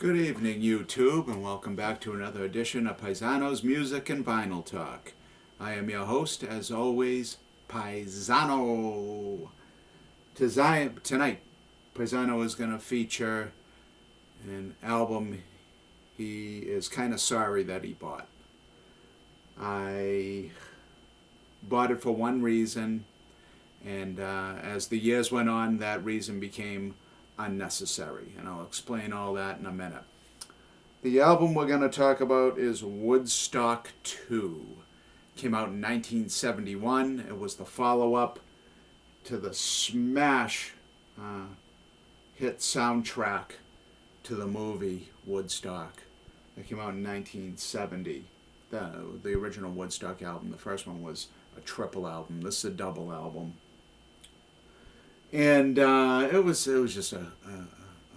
Good evening, YouTube, and welcome back to another edition of Paisano's Music and Vinyl Talk. I am your host, as always, Paisano. Tonight, Paisano is going to feature an album he is kind of sorry that he bought. I bought it for one reason, and as the years went on, that reason became unnecessary, and I'll explain all that in a minute. The album we're going to talk about is Woodstock 2. Came out in 1971. It was the follow-up to the smash hit soundtrack to the movie Woodstock. It came out in 1970. The original Woodstock album, the first one was a triple album. This is a double album. And it was just a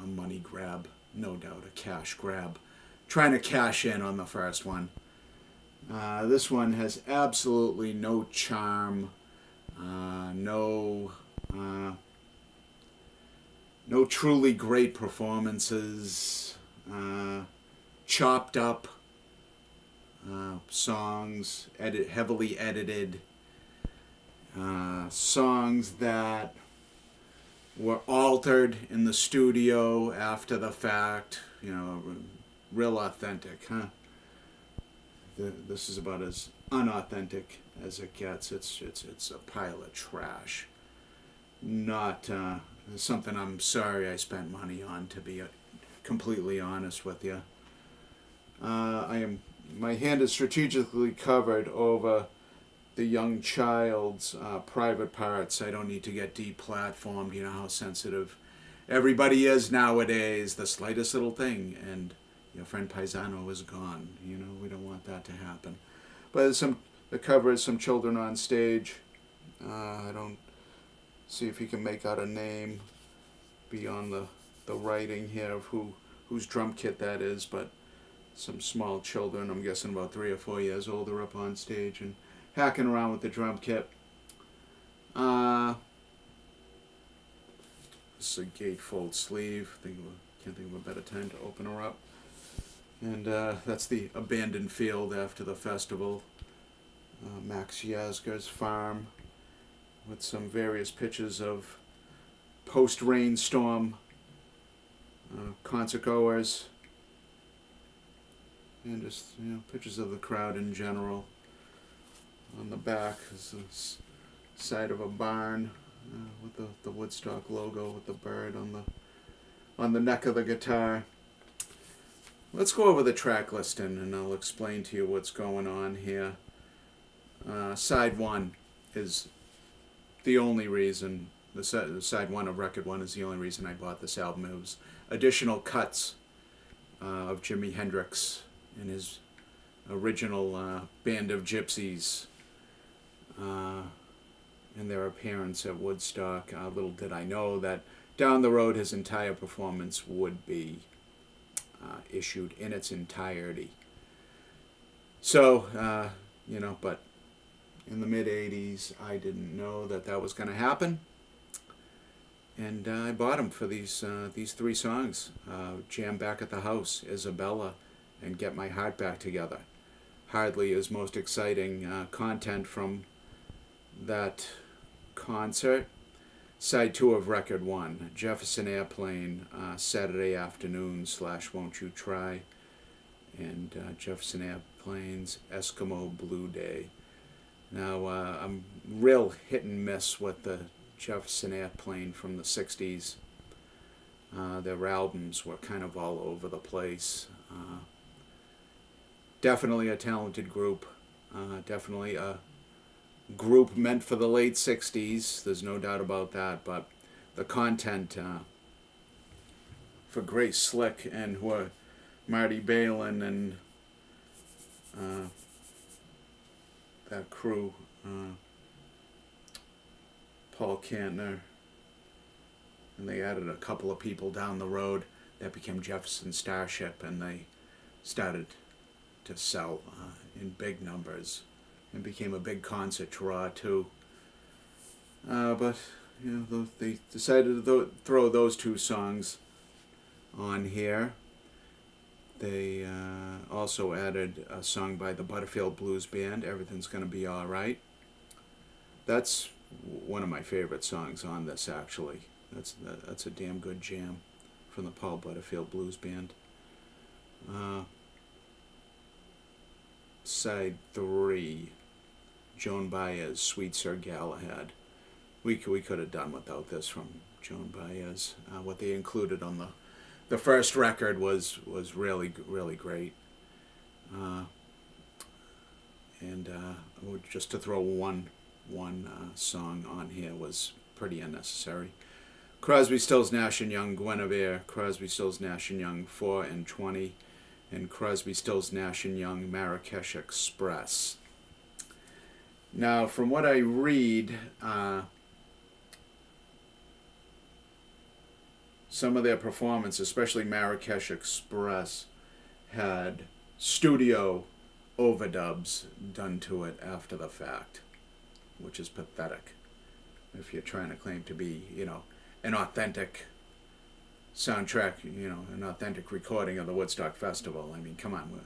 money grab, no doubt, a cash grab. Trying to cash in on the first one. This one has absolutely no charm, no truly great performances, chopped up songs, heavily edited songs that were altered in the studio after the fact, real authentic, huh? This is about as unauthentic as it gets. It's a pile of trash. Not something I'm sorry I spent money on, to be completely honest with you. My hand is strategically covered over the young child's private parts. I don't need to get deplatformed. You know how sensitive everybody is nowadays. The slightest little thing, and your friend Paisano is gone. We don't want that to happen. But the cover is some children on stage. I don't see if you can make out a name beyond the writing here of whose drum kit that is, but some small children, I'm guessing about 3 or 4 years old, are up on stage and hacking around with the drum kit. This is a gatefold sleeve. Can't think of a better time to open her up. And that's the abandoned field after the festival. Max Yasgur's farm, with some various pictures of post-rainstorm concert goers, and just pictures of the crowd in general. On the back is the side of a barn with the Woodstock logo with the bird on the neck of the guitar. Let's go over the track listing and I'll explain to you what's going on here. Side 1 is the only reason, side 1 of record 1 is the only reason I bought this album. It was additional cuts of Jimi Hendrix and his original Band of Gypsies and their appearance at Woodstock. Little did I know that down the road his entire performance would be issued in its entirety. So, but in the mid-'80s, I didn't know that was going to happen. And I bought them for these 3 songs. Jam Back at the House, Isabella, and Get My Heart Back Together. Hardly is most exciting content from that concert. Side 2 of record 1, Jefferson Airplane, Saturday Afternoon / Won't You Try, and Jefferson Airplane's Eskimo Blue Day. Now, I'm real hit and miss with the Jefferson Airplane from the 60s. Their albums were kind of all over the place. Definitely a talented group. Definitely a group meant for the late 60s. There's no doubt about that. But the content for Grace Slick and Marty Balin and that crew, Paul Kantner, and they added a couple of people down the road that became Jefferson Starship, and they started to sell in big numbers and became a big concert draw too. But they decided to throw those 2 songs on here. They also added a song by the Butterfield Blues Band, Everything's Gonna Be Alright. That's one of my favorite songs on this, actually. That's a damn good jam from the Paul Butterfield Blues Band. Side 3, Joan Baez, Sweet Sir Galahad. We could have done without this from Joan Baez. What they included on the first record was really great. And just to throw one song on here was pretty unnecessary. Crosby, Stills, Nash & Young, Guinevere, Crosby, Stills, Nash & Young, 4 and 20, and Crosby, Stills, Nash & Young, Marrakesh Express. Now, from what I read, some of their performance, especially Marrakesh Express, had studio overdubs done to it after the fact, which is pathetic if you're trying to claim to be, an authentic soundtrack, an authentic recording of the Woodstock Festival. I mean, come on.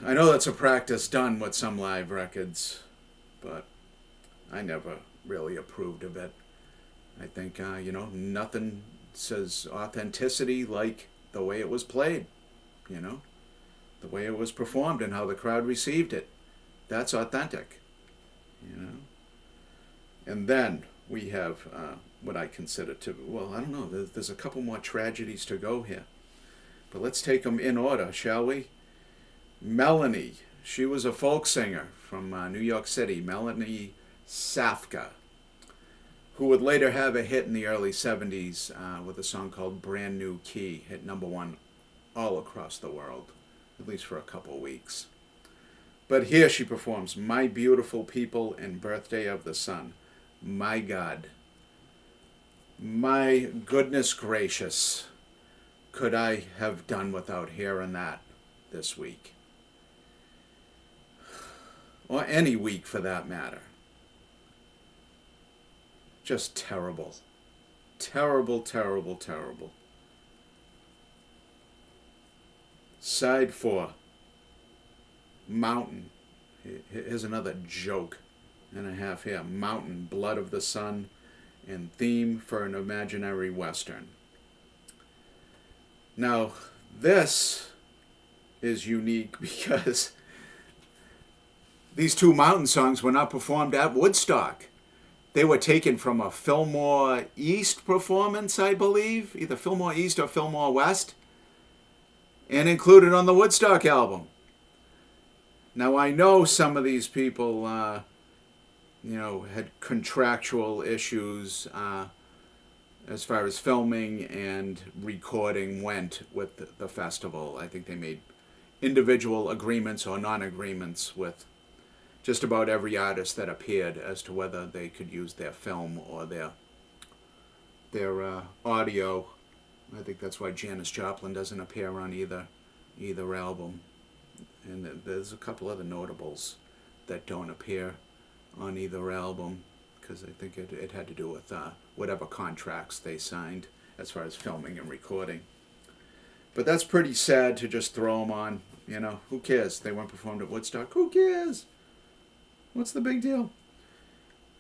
I know that's a practice done with some live records, but I never really approved of it. I think, nothing says authenticity like the way it was played, the way it was performed and how the crowd received it. That's authentic, And then we have what I consider I don't know, there's a couple more tragedies to go here. But let's take them in order, shall we? Melanie, she was a folk singer from New York City, Melanie Safka, who would later have a hit in the early 70s with a song called Brand New Key, hit #1 all across the world, at least for a couple weeks. But here she performs My Beautiful People and Birthday of the Sun. My God. My goodness gracious. Could I have done without hearing that this week? Or any week for that matter. Just terrible. Terrible, terrible, terrible. Side 4. Mountain. Here's another joke and a half here. Mountain, Blood of the Sun, and Theme for an Imaginary Western. Now, this is unique because these two Mountain songs were not performed at Woodstock. They were taken from a Fillmore East performance, I believe, either Fillmore East or Fillmore West, and included on the Woodstock album. Now, I know some of these people, had contractual issues as far as filming and recording went with the festival. I think they made individual agreements or non-agreements with just about every artist that appeared as to whether they could use their film or their audio. I think that's why Janis Joplin doesn't appear on either album. And there's a couple other notables that don't appear on either album because I think it had to do with whatever contracts they signed as far as filming and recording. But that's pretty sad to just throw them on. Who cares? They weren't performed at Woodstock. Who cares? What's the big deal?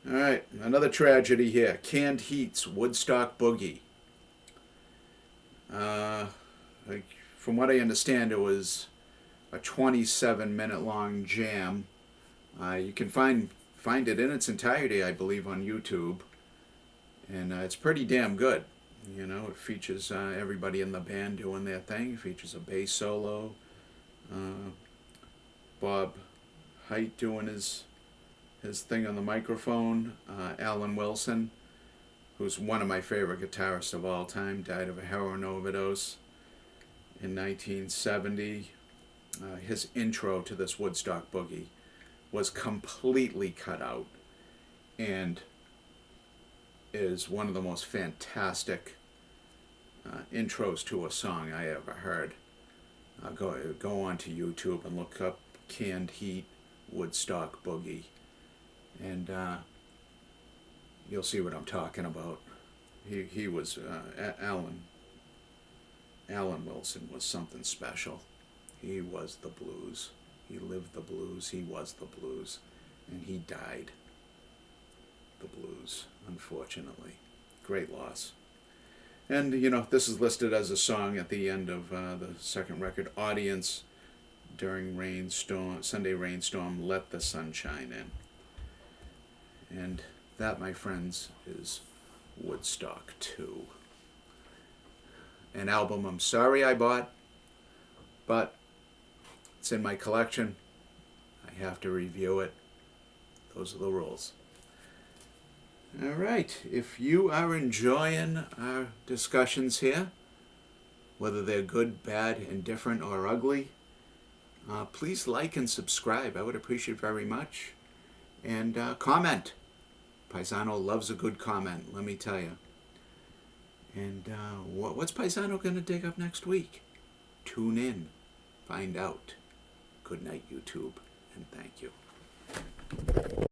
All right, another tragedy here. Canned Heat's Woodstock Boogie. From what I understand, it was a 27-minute long jam. You can find it in its entirety, I believe, on YouTube. And it's pretty damn good. It features everybody in the band doing their thing. It features a bass solo. Bob Haidt doing his thing on the microphone. Alan Wilson, who's one of my favorite guitarists of all time, died of a heroin overdose in 1970. His intro to this Woodstock Boogie was completely cut out and is one of the most fantastic intros to a song I ever heard. Go onto YouTube and look up Canned Heat Woodstock Boogie, and you'll see what I'm talking about. He was Alan Alan Wilson was something special. He was the blues. He lived the blues. He was the blues. And he died the blues, unfortunately. Great loss. And, you know, this is listed as a song at the end of the second record, Audience during Sunday Rainstorm, Let the Sunshine In. And that, my friends, is Woodstock 2. An album I'm sorry I bought, but it's in my collection. I have to review it. Those are the rules. All right, if you are enjoying our discussions here, whether they're good, bad, indifferent, or ugly, please like and subscribe. I would appreciate it very much. And comment. Paisano loves a good comment, let me tell you. And what's Paisano going to dig up next week? Tune in. Find out. Good night, YouTube, and thank you.